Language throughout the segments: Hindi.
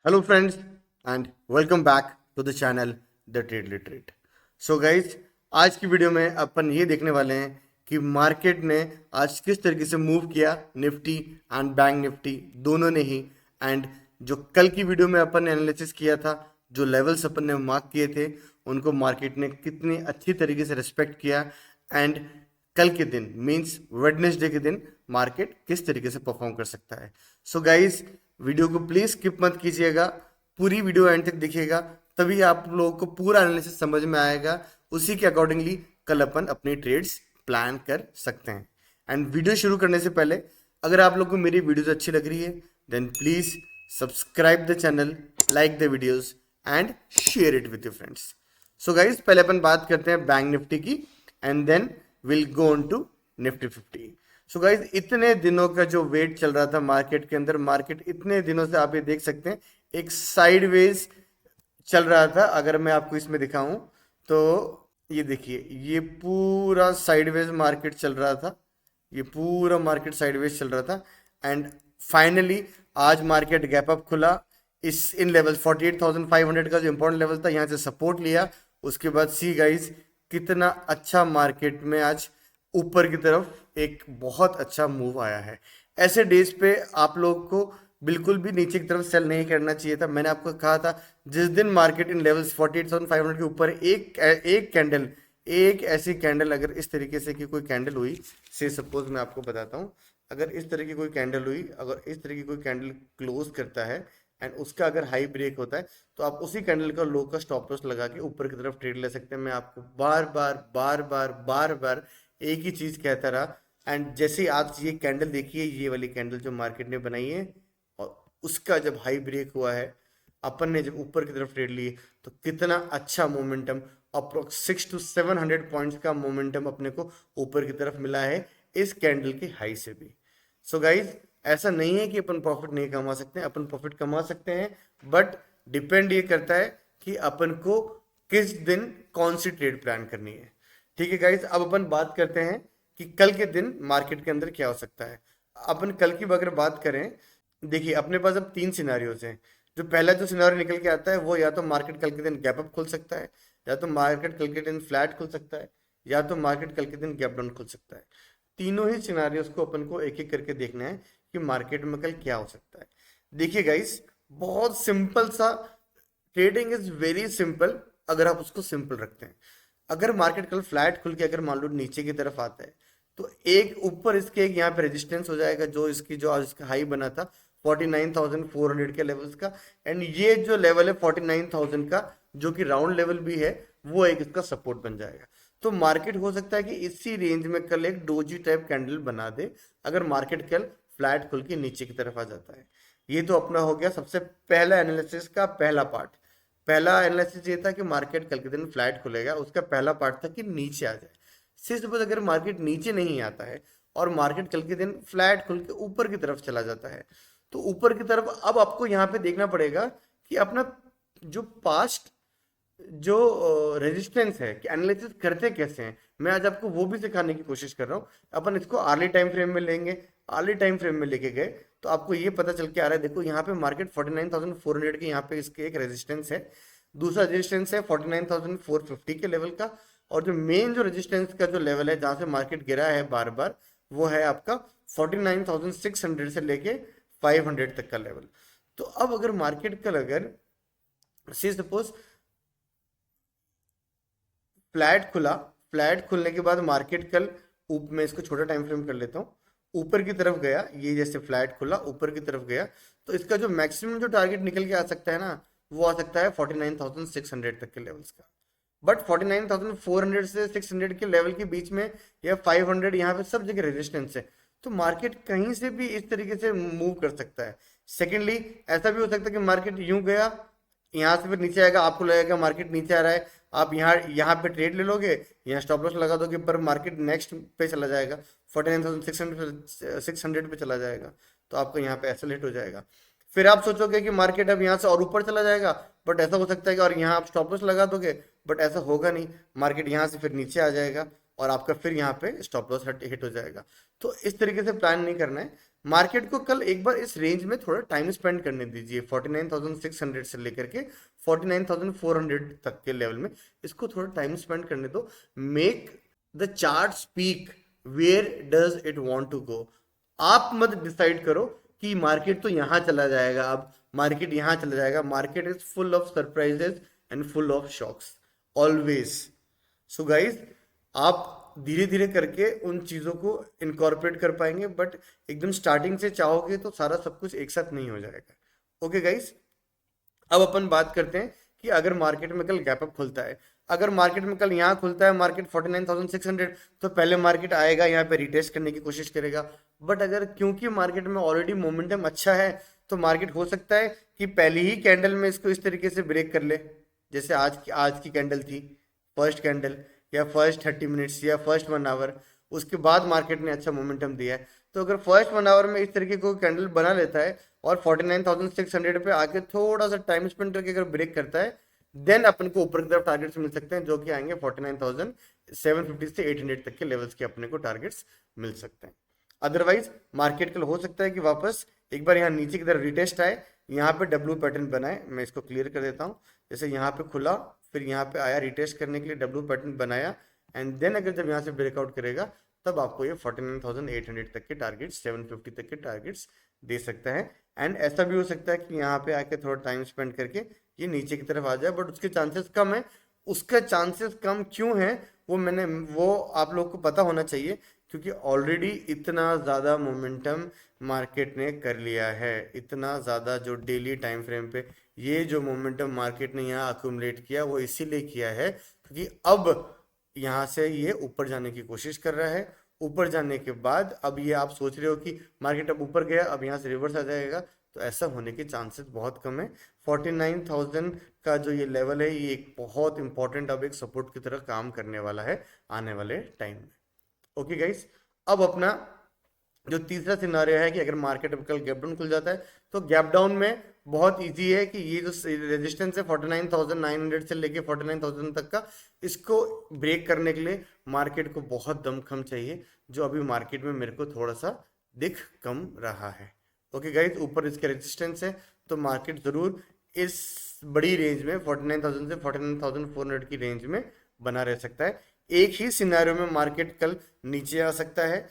Hello friends and welcome back to the channel the trade literate. So guys, आज की वीडियो में अपन ये देखने वाले हैं कि मार्केट ने आज किस तरीके से मूव किया, निफ्टी एंड बैंक निफ्टी दोनों ने ही। एंड जो कल की वीडियो में अपन ने एनालिसिस किया था, जो लेवल्स अपन ने मार्क किए थे, उनको मार्केट ने कितनी अच्छी तरीके से रिस्पेक्ट किया। एंड कल के दिन मींस वेडनेसडे के दिन मार्केट किस तरीके से परफॉर्म कर सकता है। सो गाइज, वीडियो को प्लीज स्किप मत कीजिएगा, पूरी वीडियो एंड तक देखिएगा, तभी आप लोगों को पूरा एनालिसिस समझ में आएगा। उसी के अकॉर्डिंगली कल अपन अपनी ट्रेड्स प्लान कर सकते हैं। एंड वीडियो शुरू करने से पहले, अगर आप लोग को मेरी वीडियोस अच्छी लग रही है then please subscribe the channel, like the videos and share it with your friends. So guys, पहले अपन बात करते हैं बैंक निफ्टी की and then will go on to Nifty 50। So guys, इतने दिनों का जो वेट चल रहा था मार्केट के अंदर, मार्केट इतने दिनों से आप ये देख सकते हैं एक साइडवेज चल रहा था। अगर मैं आपको इसमें दिखाऊं तो ये देखिए, ये पूरा साइडवेज मार्केट चल रहा था, ये पूरा मार्केट साइडवेज चल रहा था। एंड फाइनली आज मार्केट गैप अप खुला। इस इन लेवल 48,500 का जो इंपॉर्टेंट लेवल था, यहाँ से सपोर्ट लिया। उसके बाद सी गाइज, कितना अच्छा मार्केट में आज ऊपर की तरफ एक बहुत अच्छा मूव आया है। ऐसे डेज पे आप लोग को बिल्कुल भी नीचे की तरफ सेल नहीं करना चाहिए था। मैंने आपको कहा था, जिस दिन मार्केट इन लेवल्स 48,500 के ऊपर एक एक कैंडल, एक ऐसी कैंडल अगर इस तरीके से की कोई कैंडल हुई, से सपोज मैं आपको बताता हूँ, अगर इस तरह की कोई कैंडल हुई, अगर इस तरह की कोई कैंडल क्लोज करता है एंड उसका अगर हाई ब्रेक होता है, तो आप उसी कैंडल का लो का स्टॉप लॉस लगा के ऊपर की तरफ ट्रेड ले सकते हैं। मैं आपको बार बार बार बार बार बार एक ही चीज कहता रहा। एंड जैसे आज ये कैंडल देखिए, ये वाली कैंडल जो मार्केट ने बनाई है, और उसका जब हाई ब्रेक हुआ है, अपन ने जब ऊपर की तरफ ट्रेड ली, तो कितना अच्छा मोमेंटम, अप्रोक्स 600 to 700 पॉइंट्स का मोमेंटम अपने को ऊपर की तरफ मिला है इस कैंडल के हाई से भी। सो गाइज, ऐसा नहीं है कि अपन प्रॉफिट नहीं कमा सकते हैं, अपन प्रॉफिट कमा सकते हैं, बट डिपेंड ये करता है कि अपन को किस दिन कौन सी ट्रेड प्लान करनी है। ठीक है गाइज, अब अपन बात करते हैं कि कल के दिन मार्केट के अंदर क्या हो सकता है। अपन कल की अगर बात करें, देखिए अपने पास अब तीन सिनारियोज हैं। जो पहला जो सिनारियो निकल के आता है वो या तो मार्केट कल के दिन गैप अप खुल सकता है, या तो मार्केट कल के दिन फ्लैट खुल सकता है, या तो मार्केट कल के दिन गैप डाउन खुल सकता है। तीनों ही सिनारियोज को अपन को एक एक करके देखना है कि मार्केट में कल क्या हो सकता है। देखिए गाइस, बहुत सिंपल सा, ट्रेडिंग इज वेरी सिंपल अगर आप उसको सिंपल रखते हैं। अगर मार्केट कल फ्लैट खुल के अगर मान लो नीचे की तरफ आता है, तो एक ऊपर इसके एक यहाँ पे रेजिस्टेंस हो जाएगा, जो इसकी जो आज इसका हाई बना था 49,400 के लेवल्स का। एंड ये जो लेवल है 49,000 का, जो कि राउंड लेवल भी है, वो एक इसका सपोर्ट बन जाएगा। तो मार्केट हो सकता है कि इसी रेंज में कल एक डोजी टाइप कैंडल बना दे, अगर मार्केट कल फ्लैट खुल के नीचे की तरफ आ जाता है। ये तो अपना हो गया सबसे पहला एनालिसिस का पहला पार्ट। पहला एनालिसिस ये था कि मार्केट कल के दिन फ्लैट खुलेगा, उसका पहला पार्ट था कि नीचे आ जाए। सिर्फ सपोज अगर मार्केट नीचे नहीं आता है और मार्केट कल के दिन फ्लैट खुल के ऊपर की तरफ चला जाता है, तो ऊपर की तरफ अब आपको यहाँ पे देखना पड़ेगा कि अपना जो पास्ट जो रेजिस्टेंस है कि एनालिसिस करते कैसे हैं, मैं आज आपको वो भी सिखाने की कोशिश कर रहा हूँ। अपन इसको अर्ली टाइम फ्रेम में लेंगे, अर्ली टाइम फ्रेम में लेके गए तो आपको ये पता चल के आ रहा है। देखो यहाँ पे मार्केट 49,400 के यहाँ पे इसके एक रेजिस्टेंस है, दूसरा रेजिस्टेंस है 49,450 के लेवल का, और जो मेन जो रेजिस्टेंस का जो लेवल है जहाँ से मार्केट गिरा है बार बार, वो है आपका 49,600 से लेके 500 तक का लेवल। तो अब अगर मार्केट कल अगर सी सपोज फ्लैट खुला, फ्लैट खुलने के बाद मार्केट कल मैं इसको छोटा टाइम फ्रेम कर लेता हूँ, ऊपर की तरफ गया, ये जैसे फ्लैट खुला ऊपर की तरफ गया, तो इसका जो मैक्सिमम जो टारगेट निकल के आ सकता है ना, वो आ सकता है 49,600 तक के लेवल्स का। बट 49,400 से 600 के लेवल के बीच में या 500, यहाँ पे सब जगह रेजिस्टेंस है। तो मार्केट कहीं से भी इस तरीके से मूव कर सकता है। सेकेंडली, ऐसा भी हो सकता है कि मार्केट यूं गया, यहाँ से फिर नीचे आएगा, आपको लगेगा मार्केट नीचे आ रहा है, आप यहाँ पे ट्रेड ले लोगे, यहाँ स्टॉप लॉस लगा दोगे, पर मार्केट नेक्स्ट पे चला जाएगा, 49,600 पे चला जाएगा, तो आपका यहाँ पे एसोलेट हो जाएगा। फिर आप सोचोगे कि मार्केट अब यहाँ से और ऊपर चला जाएगा, बट ऐसा हो सकता है कि और यहाँ आप स्टॉप लॉस लगा दोगे, बट ऐसा होगा नहीं, मार्केट यहाँ से फिर नीचे आ जाएगा और आपका फिर यहाँ पे स्टॉप लॉस हिट हो जाएगा। तो इस तरीके से प्लान नहीं करना है। मार्केट को कल एक बार इस रेंज में थोड़ा टाइम स्पेंड करने दीजिए, 49,600 से लेकर के 49,400 तक के लेवल में इसको थोड़ा टाइम स्पेंड करने दो। Make the chart speak where does it want to go. आप मत डिसाइड करो कि मार्केट तो यहां चला जाएगा, अब मार्केट यहां चला जाएगा। Market is full of surprises and full of shocks always. So guys, आप धीरे धीरे करके उन चीज़ों को इनकॉर्पोरेट कर पाएंगे, बट एकदम स्टार्टिंग से चाहोगे तो सारा सब कुछ एक साथ नहीं हो जाएगा। ओके गाइस, अब अपन बात करते हैं कि अगर मार्केट में कल गैप अप खुलता है, अगर मार्केट में कल यहाँ खुलता है मार्केट 49,600, तो पहले मार्केट आएगा यहाँ पे रिटेस्ट करने की कोशिश करेगा। बट अगर क्योंकि मार्केट में ऑलरेडी मोमेंटम अच्छा है, तो मार्केट हो सकता है कि पहली ही कैंडल में इसको इस तरीके से ब्रेक कर ले, जैसे आज की कैंडल थी, फर्स्ट कैंडल या फर्स्ट 30 मिनट्स या फर्स्ट 1 आवर, उसके बाद मार्केट ने अच्छा मोमेंटम दिया है। तो अगर फर्स्ट 1 आवर में इस तरीके को कैंडल बना लेता है और 49,600 पे आके थोड़ा सा टाइम स्पेंड करके अगर ब्रेक करता है, देन अपन को ऊपर की तरफ टारगेट्स मिल सकते हैं, जो कि आएंगे 49,750 से 800 तक के लेवल्स के अपने को टारगेट्स मिल सकते हैं। अदरवाइज मार्केट कल हो सकता है कि वापस एक बार यहाँ नीचे की तरफ रिटेस्ट आए, यहाँ पे डब्ल्यू पैटर्न बनाए। मैं इसको क्लियर कर देता हूँ। जैसे यहाँ पे खुला, फिर यहाँ पे आया रिटेस्ट करने के लिए, डब्ल्यू पैटर्न बनाया, एंड देन अगर जब यहाँ से ब्रेकआउट करेगा तब आपको ये 49,800 तक के टारगेट्स, 750 तक के टारगेट्स दे सकता है। एंड ऐसा भी हो सकता है कि यहाँ पे आके थोड़ा टाइम स्पेंड करके ये नीचे की तरफ आ जाए, बट उसके चांसेस कम है। उसका चांसेस कम क्यों है वो आप लोग को पता होना चाहिए, क्योंकि ऑलरेडी इतना ज़्यादा मोमेंटम मार्केट ने कर लिया है, इतना ज़्यादा जो डेली टाइम फ्रेम पे ये जो मोमेंटम मार्केट ने यहाँ अक्यूमुलेट किया, वो इसीलिए किया है क्योंकि अब यहाँ से ये ऊपर जाने की कोशिश कर रहा है। ऊपर जाने के बाद अब ये आप सोच रहे हो कि मार्केट अब ऊपर गया, अब यहाँ से रिवर्स आ जाएगा, तो ऐसा होने के चांसेस बहुत कम है। 49,000 का जो ये लेवल है, ये एक बहुत इंपॉर्टेंट अब एक सपोर्ट की तरह काम करने वाला है आने वाले टाइम में। ओके गाइस, अब अपना जो तीसरा सिनारियो है कि अगर मार्केट अब कल गैप डाउन खुल जाता है, तो गैप डाउन में बहुत इजी है कि ये जो रेजिस्टेंस है 49,900 से लेके 49,000 तक का, इसको ब्रेक करने के लिए मार्केट को बहुत दमखम चाहिए, जो अभी मार्केट में मेरे को थोड़ा सा दिख कम रहा है। ओके गाइस, ऊपर इसके रेजिस्टेंस है, तो मार्केट जरूर इस बड़ी रेंज में 49,000 से 49,400 की रेंज में बना रह सकता है। एक ही सिनेरियो में मार्केट कल नीचे आ सकता है,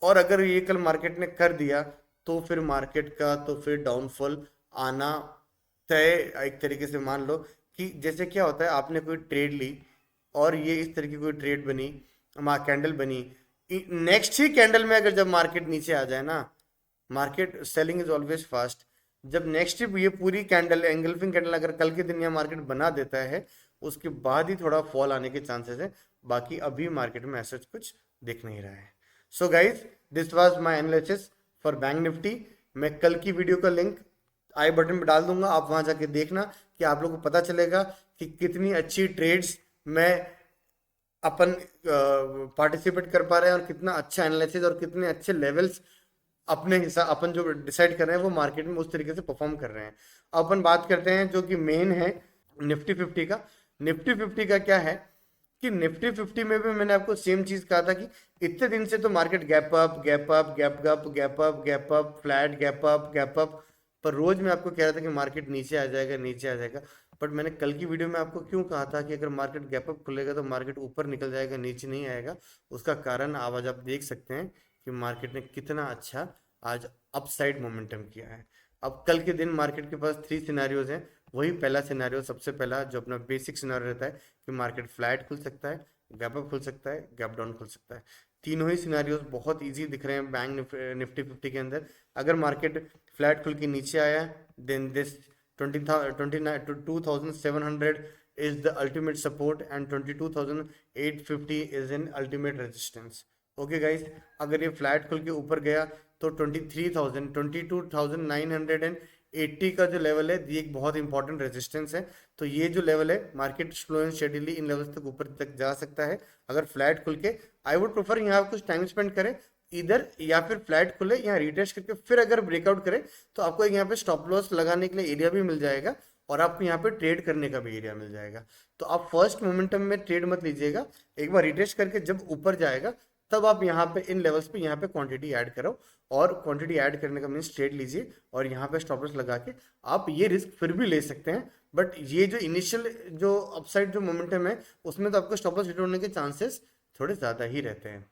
और अगर ये कल मार्केट ने कर दिया तो फिर मार्केट का तो फिर डाउनफॉल आना तय। एक तरीके से मान लो कि जैसे क्या होता है, आपने कोई ट्रेड ली और ये इस तरह की कोई ट्रेड बनी, कैंडल बनी, नेक्स्ट ही कैंडल में अगर जब मार्केट नीचे आ जाए ना, market selling is always fast. जब नेक्स्ट ये पूरी कैंडल एंगल्फिंग कैंडल अगर कल के दिन यह मार्केट बना देता है, उसके बाद ही थोड़ा फॉल आने के चांसेस है। बाकी अभी मार्केट में ऐसा कुछ दिख नहीं रहा है। So guys, this was my analysis for bank Nifty. मैं कल की वीडियो का लिंक आई बटन पे डाल दूंगा, आप वहां जाके देखना कि आप लोगों को पता चलेगा कि कितनी अच्छी ट्रेड्स में अपन पार्टिसिपेट कर पा रहे हैं, और कितना अच्छा एनालिसिस और कितने अच्छे लेवल्स अपने हिसाब अपन जो डिसाइड कर रहे हैं वो मार्केट में उस तरीके से परफॉर्म कर रहे हैं। अब अपन बात करते हैं जो कि मेन है निफ्टी 50 का। निफ्टी 50 का क्या है कि निफ्टी 50 में भी मैंने आपको सेम चीज कहा था कि इतने दिन से तो market gap up gap up gap up gap up gap up flat gap up gap up, पर रोज मैं आपको कह रहा था कि मार्केट नीचे आ जाएगा नीचे आ जाएगा। बट मैंने कल की वीडियो में आपको क्यों कहा था कि अगर मार्केट गैप अप खुलेगा तो मार्केट ऊपर निकल जाएगा, नीचे नहीं आएगा। उसका कारण आज आप देख सकते हैं कि मार्केट ने कितना अच्छा आज अपसाइड मोमेंटम किया है। अब कल के दिन मार्केट के पास 3 सिनेरियोज हैं। वही पहला सिनेरियो, सबसे पहला जो अपना बेसिक सिनेरियो रहता है कि मार्केट फ्लैट खुल सकता है, गैप अप खुल सकता है, गैप डाउन खुल सकता है। तीनों ही सिनेरियोज बहुत इजी दिख रहे हैं बैंक निफ्टी 50 के अंदर। अगर मार्केट फ्लैट खुल के नीचे आया, then this 22,700 is the ultimate support and 22,850 is an ultimate resistance. Okay guys, अगर ये फ्लैट खुल के ऊपर गया तो 22,980 का जो लेवल है, ये एक बहुत इंपॉर्टेंट रेजिस्टेंस है। तो ये जो लेवल है, market slow and steadily in levels तक ऊपर तक जा सकता है अगर फ्लैट खुल के। आई वुड प्रेफर यहाँ कुछ टाइम स्पेंड करें इधर, या फिर फ्लैट खुले यहाँ रिटेस्ट करके फिर अगर ब्रेकआउट करे तो आपको यहाँ पे स्टॉप लॉस लगाने के लिए एरिया भी मिल जाएगा, और आपको यहाँ पे ट्रेड करने का भी एरिया मिल जाएगा। तो आप फर्स्ट मोमेंटम में ट्रेड मत लीजिएगा, एक बार रिटेस्ट करके जब ऊपर जाएगा तब आप यहाँ पे इन लेवल्स पे यहाँ पे क्वांटिटी ऐड करो, और क्वांटिटी ऐड करने का मीन्स ट्रेड लीजिए और यहाँ पे स्टॉप लॉस लगा के आप ये रिस्क फिर भी ले सकते हैं। बट ये जो इनिशियल जो अपसाइड जो मोमेंटम है उसमें तो आपको स्टॉप लॉस हिट होने के चांसेस थोड़े ज़्यादा ही रहते हैं।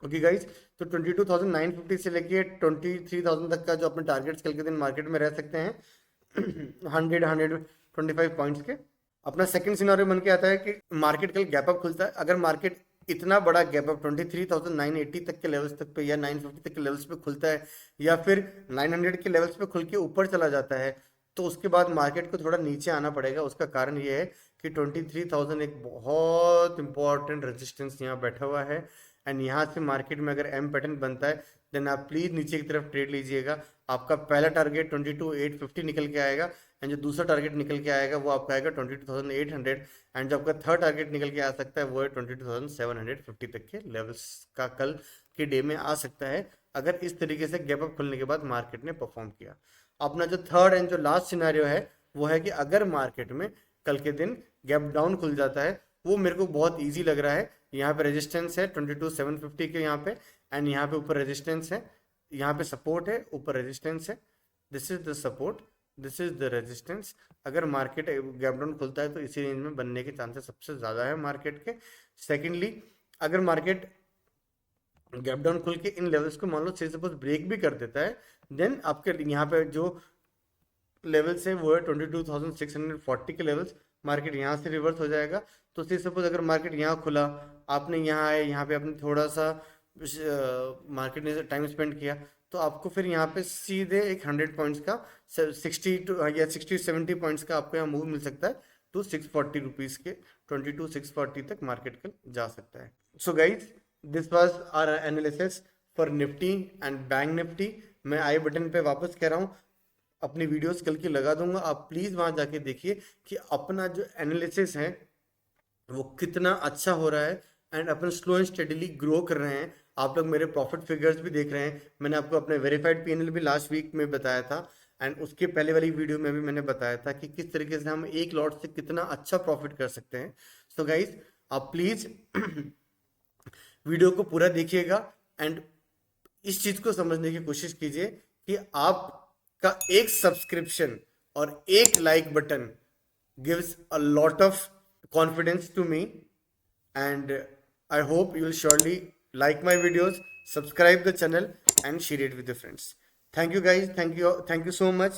ओके गाइज, तो 22,950 से लेके 23,000 तक का जो अपने टारगेट्स कल के दिन मार्केट में रह सकते हैं 125 पॉइंट्स के। अपना सेकंड सिनारियो बन के आता है कि मार्केट कल गैप अप खुलता है। अगर मार्केट इतना बड़ा गैप अप 23,980 तक के लेवल्स तक पे या 950 तक के लेवल्स पे खुलता है, या फिर 900 के लेवल्स पे खुल के ऊपर चला जाता है, तो उसके बाद मार्केट को थोड़ा नीचे आना पड़ेगा। उसका कारण ये है कि 23,000 एक बहुत इंपॉर्टेंट रेजिस्टेंस यहाँ बैठा हुआ है, एंड यहाँ से मार्केट में अगर एम पैटर्न बनता है देन आप प्लीज नीचे की तरफ ट्रेड लीजिएगा। आपका पहला टारगेट 22,850 निकल के आएगा, एंड जो दूसरा टारगेट निकल के आएगा वो आपका आएगा 22,800, एंड जो आपका थर्ड टारगेट निकल के आ सकता है वो है 22,750 तक के लेवल्स का कल के डे में आ सकता है, अगर इस तरीके से गैप अप खुलने के बाद मार्केट ने परफॉर्म किया। अपना जो थर्ड एंड जो लास्ट सिनेरियो है वो है कि अगर मार्केट में कल के दिन गैप डाउन खुल जाता है, वो मेरे को बहुत ईजी लग रहा है। यहाँ पे रेजिस्टेंस है 22,750 के यहाँ पे, एंड यहाँ पे ऊपर रेजिस्टेंस है, यहाँ पे सपोर्ट है, ऊपर रेजिस्टेंस है। This is the support, this is the resistance. अगर मार्केट गैप डाउन खुलता है तो इसी रेंज में बनने के चांसेस सबसे ज़्यादा है मार्केट के। सेकेंडली, अगर मार्केट गैप डाउन खुल के इन लेवल्स को मान लो से सपोज ब्रेक भी कर देता है, देन आपके यहाँ पे जो लेवल्स है वो है 22,640 के लेवल्स। मार्केट यहाँ से रिवर्स हो जाएगा। तो से सपोज अगर मार्केट यहाँ खुला, आपने यहाँ आए, यहाँ पे आपने थोड़ा सा मार्केट ने टाइम स्पेंड किया, तो आपको फिर यहाँ पे सीधे एक 100 पॉइंट्स का 60 पॉइंट्स का आपको यहाँ मूव मिल सकता है टू 640 रुपीज़ के। 22,640 तक मार्केट कल जा सकता है। So guys, this was our analysis for Nifty and bank Nifty. मैं आई बटन पे वापस कह रहा हूँ, अपनी वीडियोस कल की लगा दूंगा, आप प्लीज वहां जाके देखिए कि अपना जो एनालिसिस है वो कितना अच्छा हो रहा है, and upon slow and steadily grow कर रहे हैं। आप लोग मेरे प्रॉफिट फिगर्स भी देख रहे हैं। मैंने आपको अपने वेरीफाइड पीएनएल भी लास्ट वीक में बताया था, एंड उसके पहले वाली वीडियो में भी मैंने बताया था कि किस तरीके से हम एक लॉट से कितना अच्छा प्रॉफिट कर सकते हैं। सो गाइज, आप प्लीज वीडियो को पूरा देखिएगा, एंड इस चीज को समझने की कोशिश कीजिए कि आपका एक सब्सक्रिप्शन और एक like button gives a lot of confidence to me, and I hope you will surely like my videos, subscribe the channel and share it with your friends. Thank you guys, thank you so much.